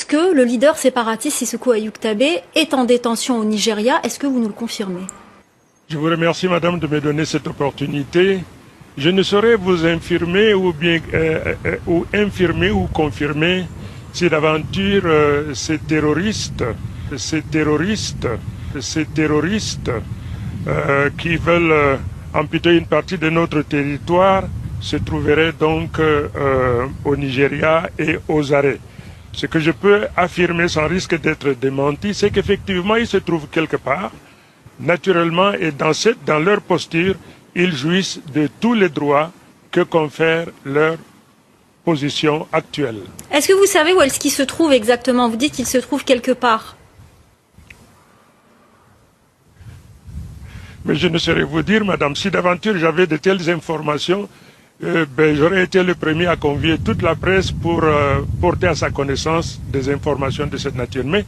annonce que le leader séparatiste Sissoko Ayuk-Tabe est en détention au Nigeria. Est-ce que vous nous le confirmez? Je vous remercie, madame, de me donner cette opportunité. Je ne saurais vous infirmer ou confirmer si d'aventure ces terroristes qui veulent amputer une partie de notre territoire se trouveraient donc au Nigeria et aux arrêts. Ce que je peux affirmer sans risque d'être démenti, c'est qu'effectivement ils se trouvent quelque part, naturellement, et dans leur posture, ils jouissent de tous les droits que confère leur position actuelle. Est-ce que vous savez où est-ce qu'ils se trouvent exactement? Vous dites qu'ils se trouvent quelque part. Mais je ne saurais vous dire, madame, si d'aventure j'avais de telles informations, j'aurais été le premier à convier toute la presse pour porter à sa connaissance des informations de cette nature. Mais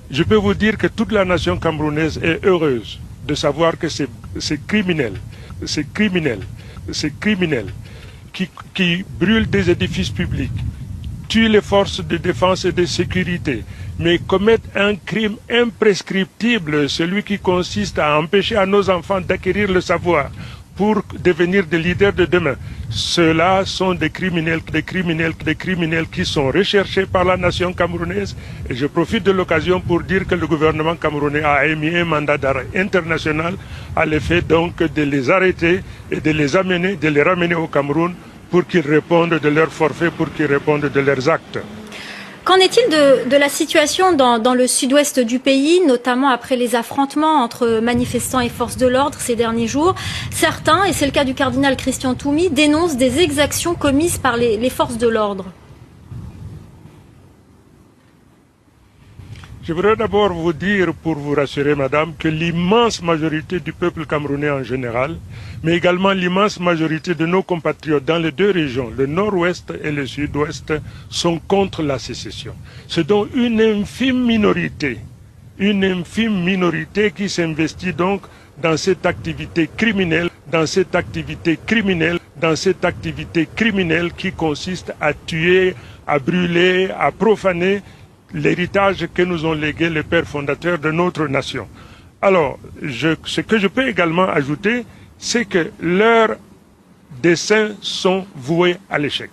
je peux vous dire que toute la nation camerounaise est heureuse de savoir que ces criminels qui brûlent des édifices publics, tuent les forces de défense et de sécurité, mais commettent un crime imprescriptible, celui qui consiste à empêcher à nos enfants d'acquérir le savoir pour devenir des leaders de demain. Ceux-là sont des criminels qui sont recherchés par la nation camerounaise. Et je profite de l'occasion pour dire que le gouvernement camerounais a émis un mandat d'arrêt international à l'effet donc de les arrêter et de les ramener au Cameroun pour qu'ils répondent de leurs forfaits, pour qu'ils répondent de leurs actes. Qu'en est-il de la situation dans le sud-ouest du pays, notamment après les affrontements entre manifestants et forces de l'ordre ces derniers jours? Certains, et c'est le cas du cardinal Christian Toumi, dénoncent des exactions commises par les forces de l'ordre. Je voudrais d'abord vous dire, pour vous rassurer, madame, que l'immense majorité du peuple camerounais en général, mais également l'immense majorité de nos compatriotes dans les deux régions, le nord-ouest et le sud-ouest, sont contre la sécession. C'est donc une infime minorité qui s'investit donc dans cette activité criminelle, qui consiste à tuer, à brûler, à profaner l'héritage que nous ont légué les pères fondateurs de notre nation. Alors, ce que je peux également ajouter, c'est que leurs desseins sont voués à l'échec.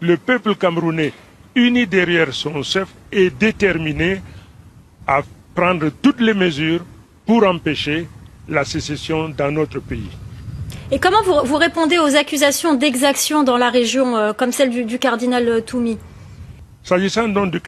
Le peuple camerounais, uni derrière son chef, est déterminé à prendre toutes les mesures pour empêcher la sécession dans notre pays. Et comment vous répondez aux accusations d'exaction dans la région, comme celle du cardinal Toumi? S'agissant donc du